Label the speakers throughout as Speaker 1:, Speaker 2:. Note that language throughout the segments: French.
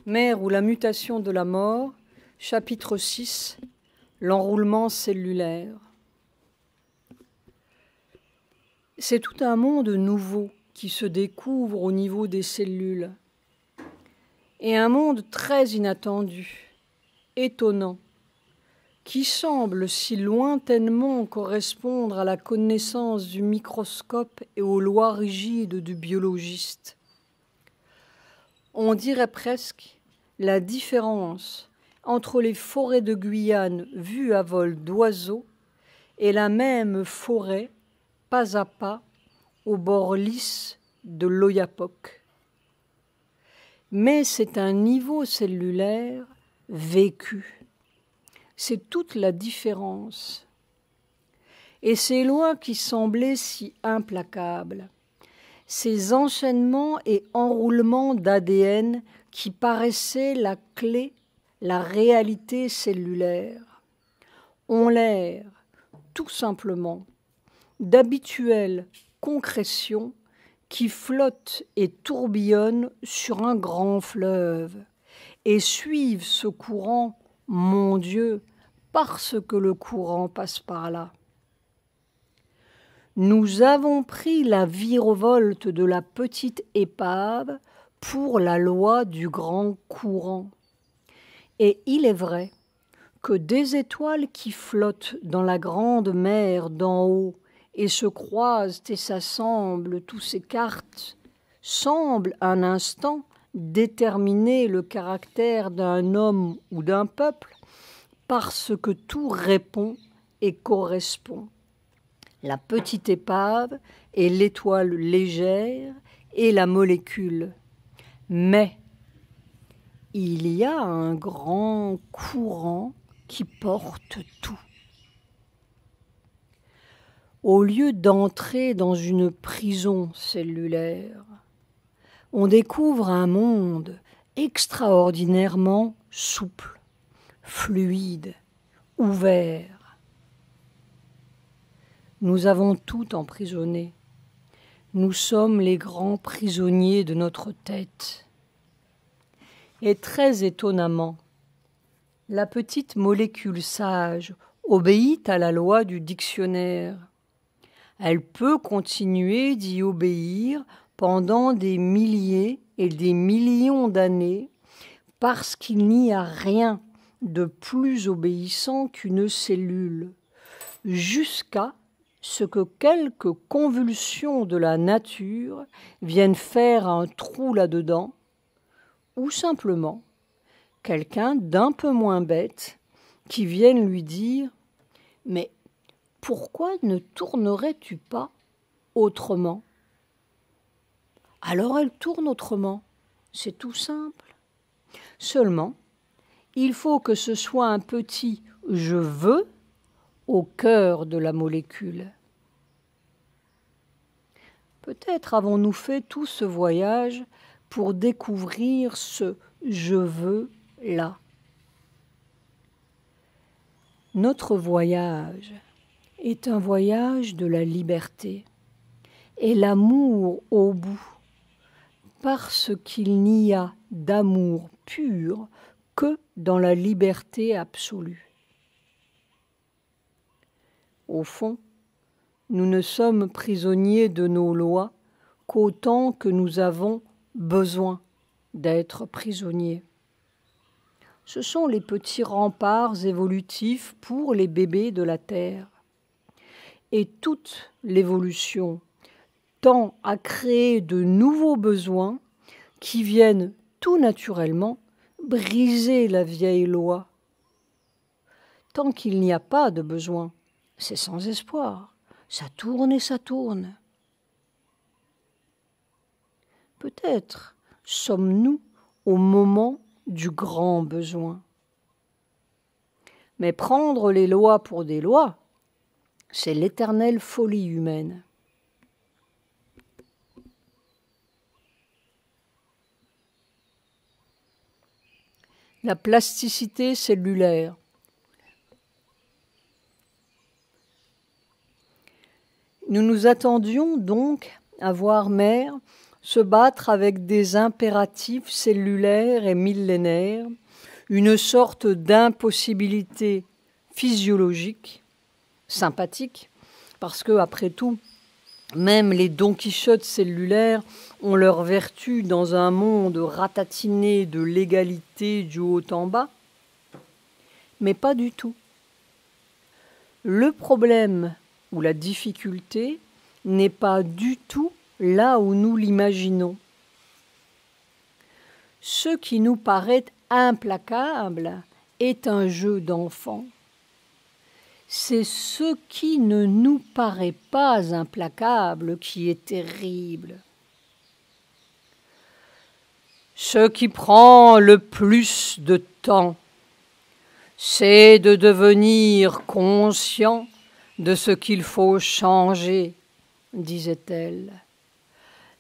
Speaker 1: Mère ou la mutation de la mort, chapitre 6, l'enroulement cellulaire. C'est tout un monde nouveau qui se découvre au niveau des cellules, et un monde très inattendu, étonnant, qui semble si lointainement correspondre à la connaissance du microscope et aux lois rigides du biologiste. On dirait presque la différence entre les forêts de Guyane vues à vol d'oiseau et la même forêt, pas à pas, au bord lisse de l'Oyapock. Mais c'est un niveau cellulaire vécu. C'est toute la différence. Et ces lois qui semblaient si implacables, ces enchaînements et enroulements d'ADN qui paraissaient la clé, la réalité cellulaire, ont l'air, tout simplement, d'habituelles concrétions qui flottent et tourbillonnent sur un grand fleuve et suivent ce courant, mon Dieu, parce que le courant passe par là. Nous avons pris la virevolte de la petite épave pour la loi du grand courant. Et il est vrai que des étoiles qui flottent dans la grande mer d'en haut et se croisent et s'assemblent, tous s'écartent, semblent un instant déterminer le caractère d'un homme ou d'un peuple parce que tout répond et correspond. La petite épave et l'étoile légère et la molécule. Mais il y a un grand courant qui porte tout. Au lieu d'entrer dans une prison cellulaire, on découvre un monde extraordinairement souple, fluide, ouvert. Nous avons tout emprisonné. Nous sommes les grands prisonniers de notre tête. Et très étonnamment, la petite molécule sage obéit à la loi du dictionnaire. Elle peut continuer d'y obéir pendant des milliers et des millions d'années parce qu'il n'y a rien de plus obéissant qu'une cellule, jusqu'à ce que quelques convulsions de la nature viennent faire un trou là-dedans, ou simplement quelqu'un d'un peu moins bête qui vienne lui dire « Mais pourquoi ne tournerais-tu pas autrement ?» Alors elle tourne autrement, c'est tout simple. Seulement, il faut que ce soit un petit « je veux » au cœur de la molécule. Peut-être avons-nous fait tout ce voyage pour découvrir ce « je veux » là. Notre voyage est un voyage de la liberté et l'amour au bout, parce qu'il n'y a d'amour pur que dans la liberté absolue. Au fond, nous ne sommes prisonniers de nos lois qu'autant que nous avons besoin d'être prisonniers. Ce sont les petits remparts évolutifs pour les bébés de la Terre. Et toute l'évolution tend à créer de nouveaux besoins qui viennent tout naturellement briser la vieille loi. Tant qu'il n'y a pas de besoin, c'est sans espoir. Ça tourne et ça tourne. Peut-être sommes-nous au moment du grand besoin. Mais prendre les lois pour des lois, c'est l'éternelle folie humaine. La plasticité cellulaire. Nous nous attendions donc à voir Mère se battre avec des impératifs cellulaires et millénaires, une sorte d'impossibilité physiologique, sympathique, parce que, après tout, même les Don Quichotte cellulaires ont leur vertu dans un monde ratatiné de l'égalité du haut en bas, mais pas du tout. Le problème ou la difficulté n'est pas du tout là où nous l'imaginons. Ce qui nous paraît implacable est un jeu d'enfant. C'est ce qui ne nous paraît pas implacable qui est terrible. Ce qui prend le plus de temps, c'est de devenir conscient de ce qu'il faut changer, disait-elle,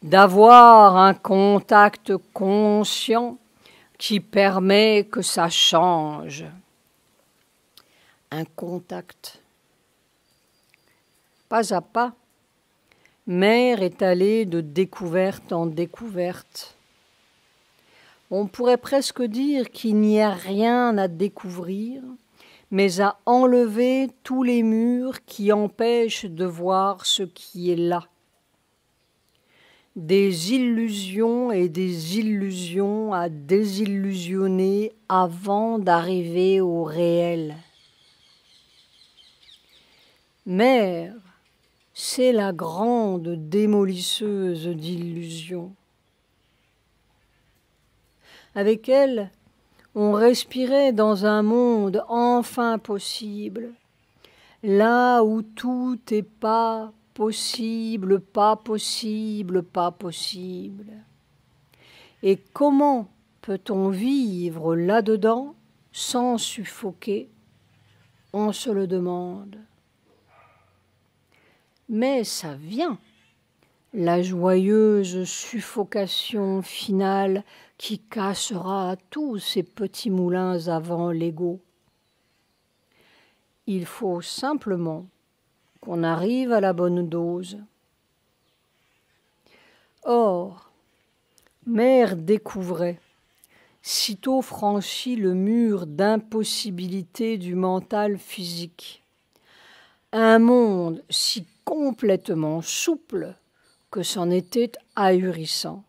Speaker 1: d'avoir un contact conscient qui permet que ça change. Un contact. Pas à pas, Mère est allée de découverte en découverte. On pourrait presque dire qu'il n'y a rien à découvrir, mais à enlever tous les murs qui empêchent de voir ce qui est là. Des illusions et des illusions à désillusionner avant d'arriver au réel. Mère, c'est la grande démolisseuse d'illusions. Avec elle, on respirait dans un monde enfin possible, là où tout est pas possible, pas possible, pas possible. Et comment peut-on vivre là-dedans sans suffoquer? On se le demande. Mais ça vient, la joyeuse suffocation finale qui cassera tous ces petits moulins avant l'ego. Il faut simplement qu'on arrive à la bonne dose. Or, Mère découvrait, sitôt franchi le mur d'impossibilité du mental physique, un monde si complètement souple que c'en était ahurissant.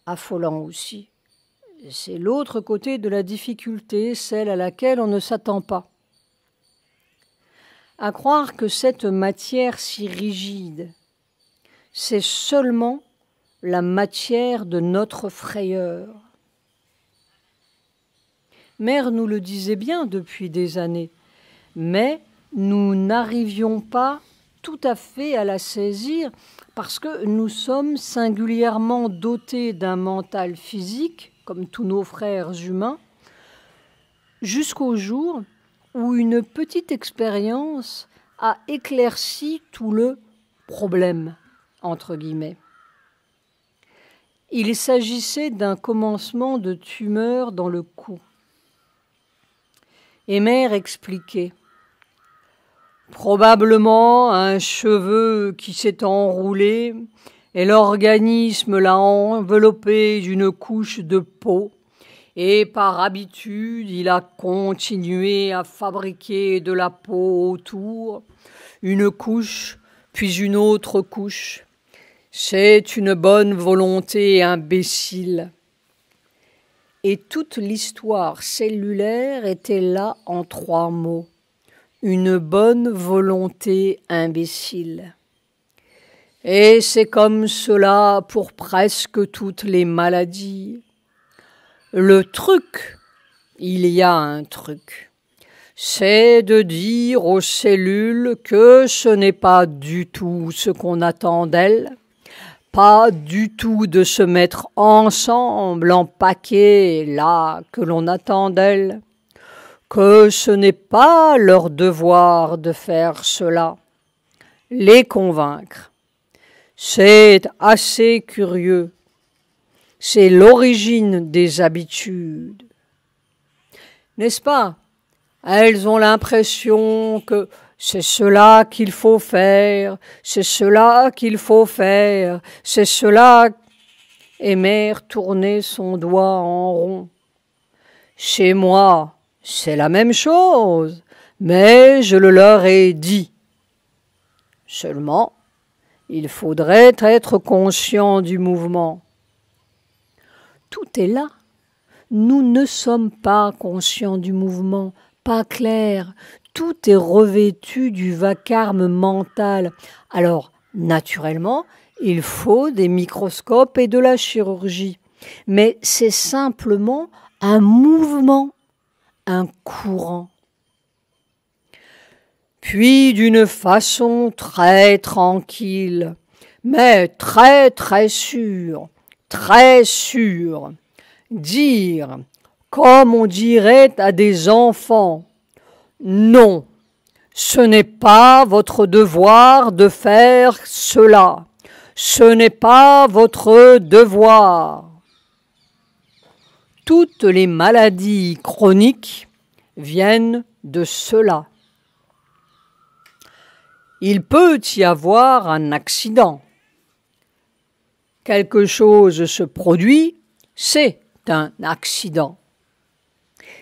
Speaker 1: Affolant aussi. C'est l'autre côté de la difficulté, celle à laquelle on ne s'attend pas. À croire que cette matière si rigide, c'est seulement la matière de notre frayeur. Mère nous le disait bien depuis des années, mais nous n'arrivions pas tout à fait à la saisir parce que nous sommes singulièrement dotés d'un mental physique, comme tous nos frères humains, jusqu'au jour où une petite expérience a éclairci tout le problème, entre guillemets. Il s'agissait d'un commencement de tumeur dans le cou. Et Mère expliquait. Probablement un cheveu qui s'est enroulé et l'organisme l'a enveloppé d'une couche de peau et par habitude il a continué à fabriquer de la peau autour, une couche puis une autre couche. C'est une bonne volonté imbécile. Et toute l'histoire cellulaire était là en 3 mots. Une bonne volonté imbécile. Et c'est comme cela pour presque toutes les maladies. Le truc, il y a un truc, c'est de dire aux cellules que ce n'est pas du tout ce qu'on attend d'elles, pas du tout de se mettre ensemble en paquet là que l'on attend d'elles, que ce n'est pas leur devoir de faire cela, les convaincre. C'est assez curieux. C'est l'origine des habitudes. N'est-ce pas? Elles ont l'impression que c'est cela qu'il faut faire, c'est cela qu'il faut faire, c'est cela. Et Mère tournait son doigt en rond. Chez moi, c'est la même chose, mais je le leur ai dit. Seulement, il faudrait être conscient du mouvement. Tout est là. Nous ne sommes pas conscients du mouvement, pas clairs. Tout est revêtu du vacarme mental. Alors, naturellement, il faut des microscopes et de la chirurgie. Mais c'est simplement un mouvement, un courant. Puis d'une façon très tranquille, mais très très sûre, dire, comme on dirait à des enfants, non, ce n'est pas votre devoir de faire cela, ce n'est pas votre devoir. Toutes les maladies chroniques viennent de cela. Il peut y avoir un accident. Quelque chose se produit, c'est un accident.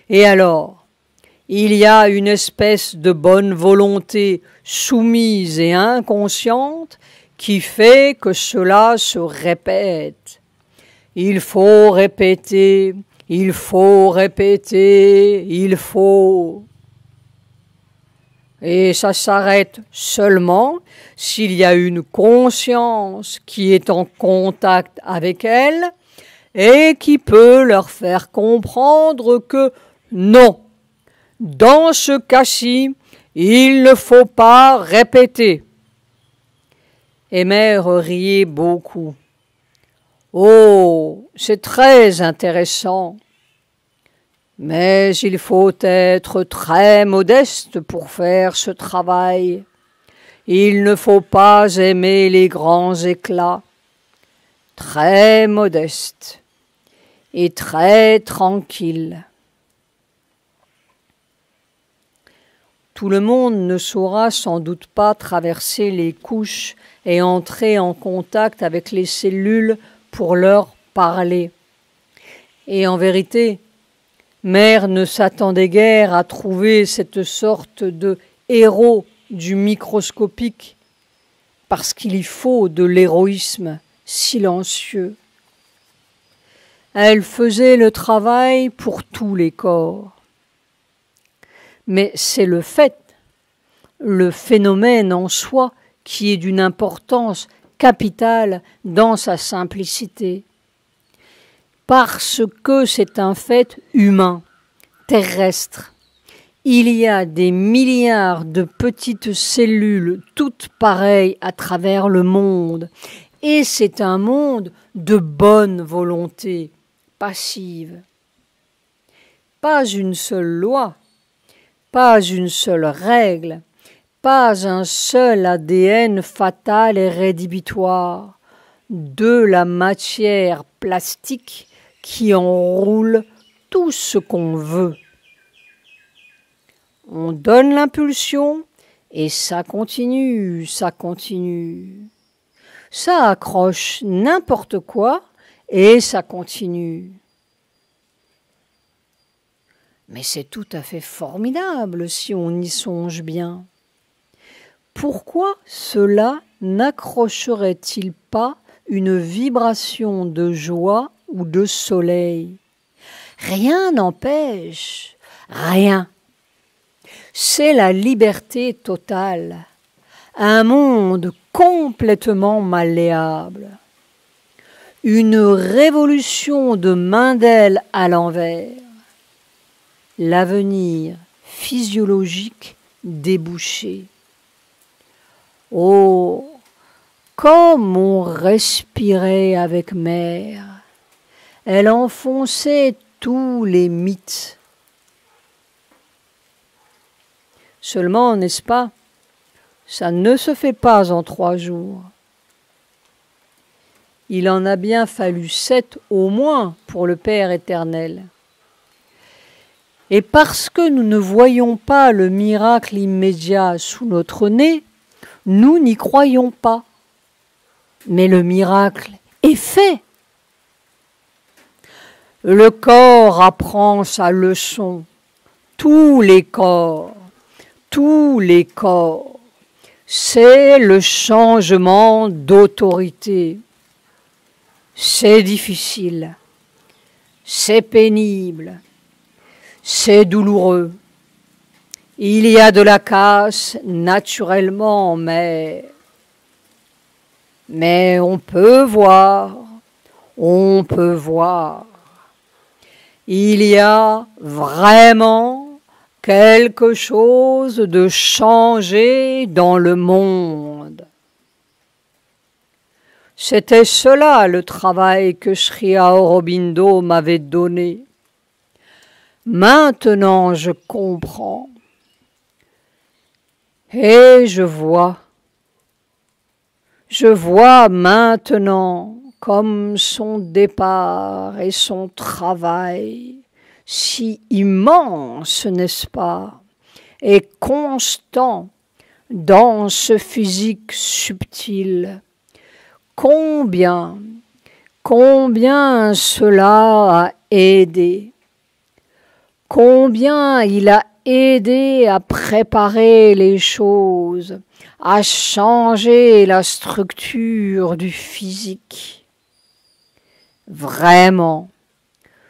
Speaker 1: Et alors, il y a une espèce de bonne volonté soumise et inconsciente qui fait que cela se répète. Il faut répéter, il faut répéter, il faut. Et ça s'arrête seulement s'il y a une conscience qui est en contact avec elle et qui peut leur faire comprendre que non, dans ce cas-ci, il ne faut pas répéter. Et Mère riait beaucoup. Oh, c'est très intéressant. Mais il faut être très modeste pour faire ce travail. Il ne faut pas aimer les grands éclats. Très modeste et très tranquille. Tout le monde ne saura sans doute pas traverser les couches et entrer en contact avec les cellules pour leur parler. Et en vérité, Mère ne s'attendait guère à trouver cette sorte de héros du microscopique, parce qu'il y faut de l'héroïsme silencieux. Elle faisait le travail pour tous les corps. Mais c'est le fait, le phénomène en soi, qui est d'une importance capitale dans sa simplicité. Parce que c'est un fait humain, terrestre. Il y a des milliards de petites cellules toutes pareilles à travers le monde. Et c'est un monde de bonne volonté, passive. Pas une seule loi, pas une seule règle, pas un seul ADN fatal et rédhibitoire, de la matière plastique qui enroule tout ce qu'on veut. On donne l'impulsion et ça continue, ça continue. Ça accroche n'importe quoi et ça continue. Mais c'est tout à fait formidable si on y songe bien. Pourquoi cela n'accrocherait-il pas une vibration de joie ou de soleil? Rien n'empêche, rien. C'est la liberté totale, un monde complètement malléable. Une révolution de Mendel à l'envers. L'avenir physiologique débouché. Oh, comme on respirait avec Mère. Elle enfonçait tous les mythes. Seulement, n'est-ce pas, ça ne se fait pas en 3 jours. Il en a bien fallu 7 au moins pour le Père éternel. Et parce que nous ne voyons pas le miracle immédiat sous notre nez, nous n'y croyons pas. Mais le miracle est fait. Le corps apprend sa leçon. Tous les corps, c'est le changement d'autorité. C'est difficile, c'est pénible, c'est douloureux. Il y a de la casse naturellement, mais on peut voir. Il y a vraiment quelque chose de changé dans le monde. C'était cela le travail que Sri Aurobindo m'avait donné. Maintenant je comprends. Et je vois maintenant comme son départ et son travail, si immense, n'est-ce pas, et constant dans ce physique subtil, combien cela a aidé, combien il a aidé à préparer les choses, à changer la structure du physique. Vraiment,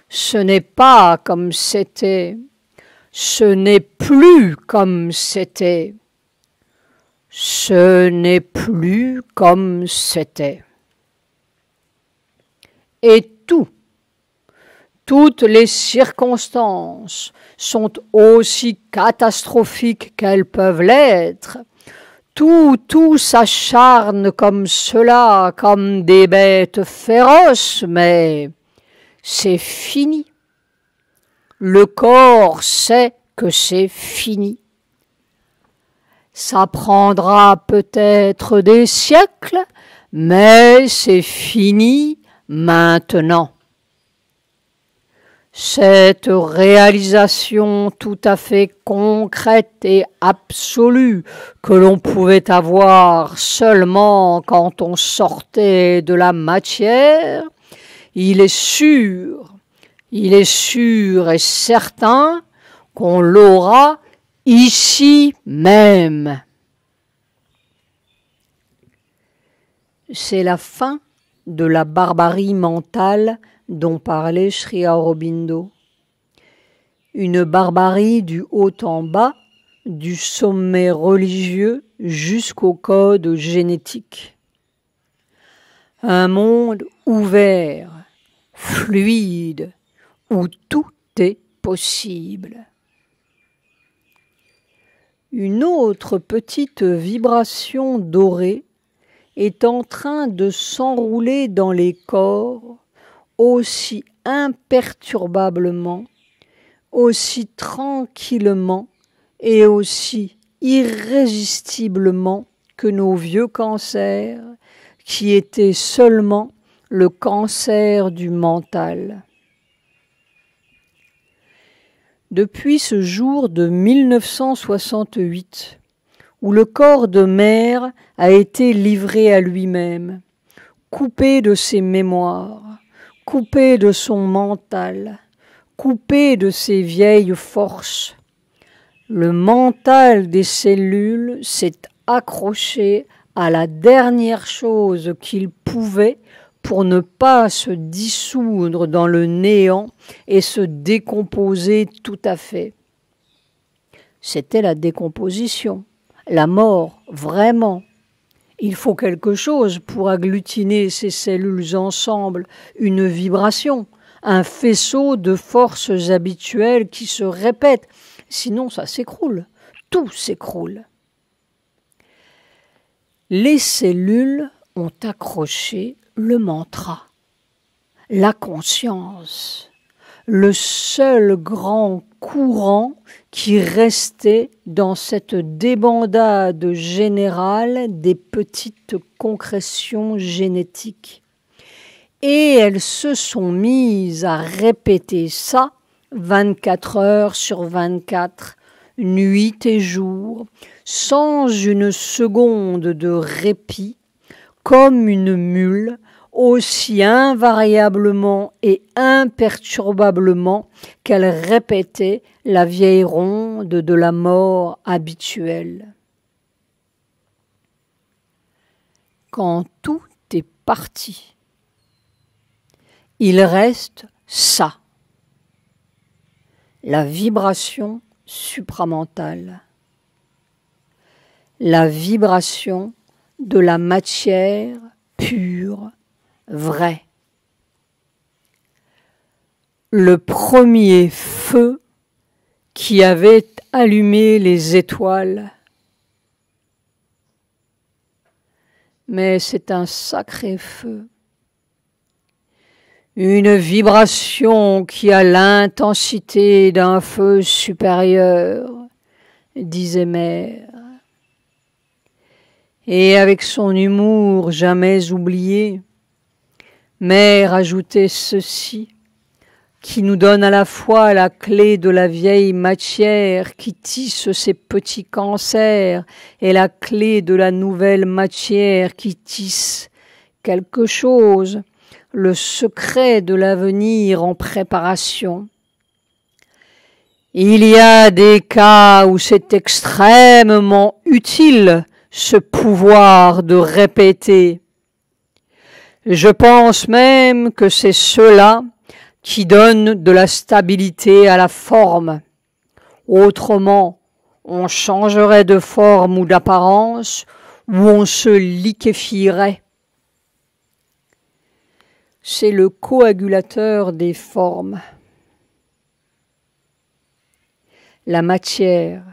Speaker 1: ce n'est pas comme c'était, ce n'est plus comme c'était, ce n'est plus comme c'était. Et toutes les circonstances sont aussi catastrophiques qu'elles peuvent l'être. Tout s'acharne comme cela, comme des bêtes féroces, mais c'est fini. Le corps sait que c'est fini. Ça prendra peut-être des siècles, mais c'est fini maintenant. Cette réalisation tout à fait concrète et absolue que l'on pouvait avoir seulement quand on sortait de la matière, il est sûr et certain qu'on l'aura ici même. C'est la fin de la barbarie mentale dont parlait Sri Aurobindo. Une barbarie du haut en bas, du sommet religieux jusqu'au code génétique. Un monde ouvert, fluide, où tout est possible. Une autre petite vibration dorée est en train de s'enrouler dans les corps aussi imperturbablement, aussi tranquillement et aussi irrésistiblement que nos vieux cancers, qui étaient seulement le cancer du mental. Depuis ce jour de 1968, où le corps de mère a été livré à lui-même, coupé de ses mémoires, coupé de son mental, coupé de ses vieilles forces, le mental des cellules s'est accroché à la dernière chose qu'il pouvait pour ne pas se dissoudre dans le néant et se décomposer tout à fait. C'était la décomposition, la mort, vraiment. Il faut quelque chose pour agglutiner ces cellules ensemble, une vibration, un faisceau de forces habituelles qui se répètent. Sinon, ça s'écroule, tout s'écroule. Les cellules ont accroché le mantra, la conscience, le seul grand courant qui restait dans cette débandade générale des petites concrétions génétiques. Et elles se sont mises à répéter ça 24 heures sur 24, nuit et jour, sans une seconde de répit, comme une mule, aussi invariablement et imperturbablement qu'elle répétait la vieille ronde de la mort habituelle. Quand tout est parti, il reste ça, la vibration supramentale, la vibration de la matière pure, vraie. Le premier feu qui avait allumé les étoiles. Mais c'est un sacré feu. Une vibration qui a l'intensité d'un feu supérieur, disait Mère. Et avec son humour jamais oublié, Mère ajoutait ceci, qui nous donne à la fois la clé de la vieille matière qui tisse ses petits cancers et la clé de la nouvelle matière qui tisse quelque chose, le secret de l'avenir en préparation. Il y a des cas où c'est extrêmement utile ce pouvoir de répéter. Je pense même que c'est cela qui donne de la stabilité à la forme. Autrement, on changerait de forme ou d'apparence, ou on se liquéfierait. C'est le coagulateur des formes. La matière,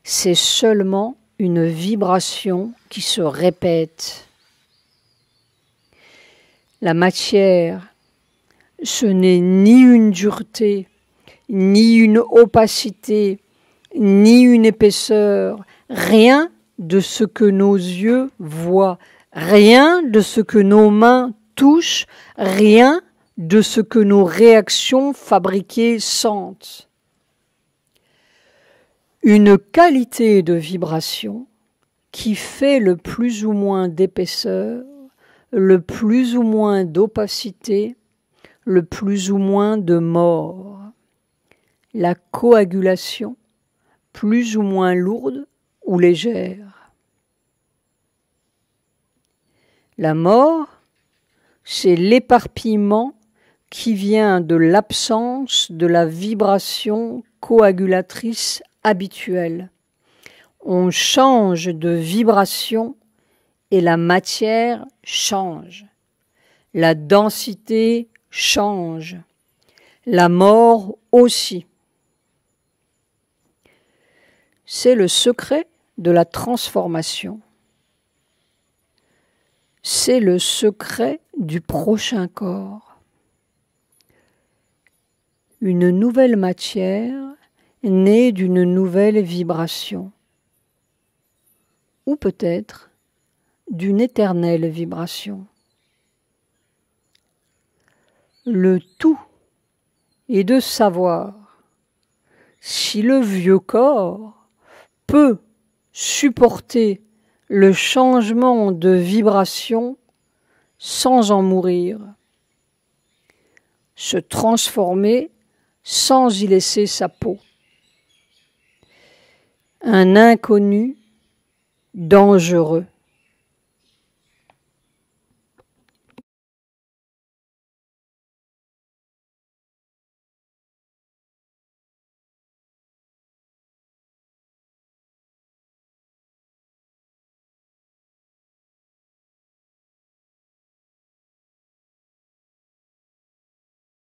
Speaker 1: c'est seulement une vibration qui se répète. La matière, ce n'est ni une dureté, ni une opacité, ni une épaisseur, rien de ce que nos yeux voient, rien de ce que nos mains touchent, rien de ce que nos réactions fabriquées sentent. Une qualité de vibration qui fait le plus ou moins d'épaisseur, le plus ou moins d'opacité, le plus ou moins de mort. La coagulation, plus ou moins lourde ou légère. La mort, c'est l'éparpillement qui vient de l'absence de la vibration coagulatrice habituelle. On change de vibration et la matière change. La densité change. La mort aussi. C'est le secret de la transformation. C'est le secret du prochain corps. Une nouvelle matière née d'une nouvelle vibration. Ou peut-être d'une éternelle vibration. Le tout est de savoir si le vieux corps peut supporter le changement de vibration sans en mourir, se transformer sans y laisser sa peau. Un inconnu dangereux.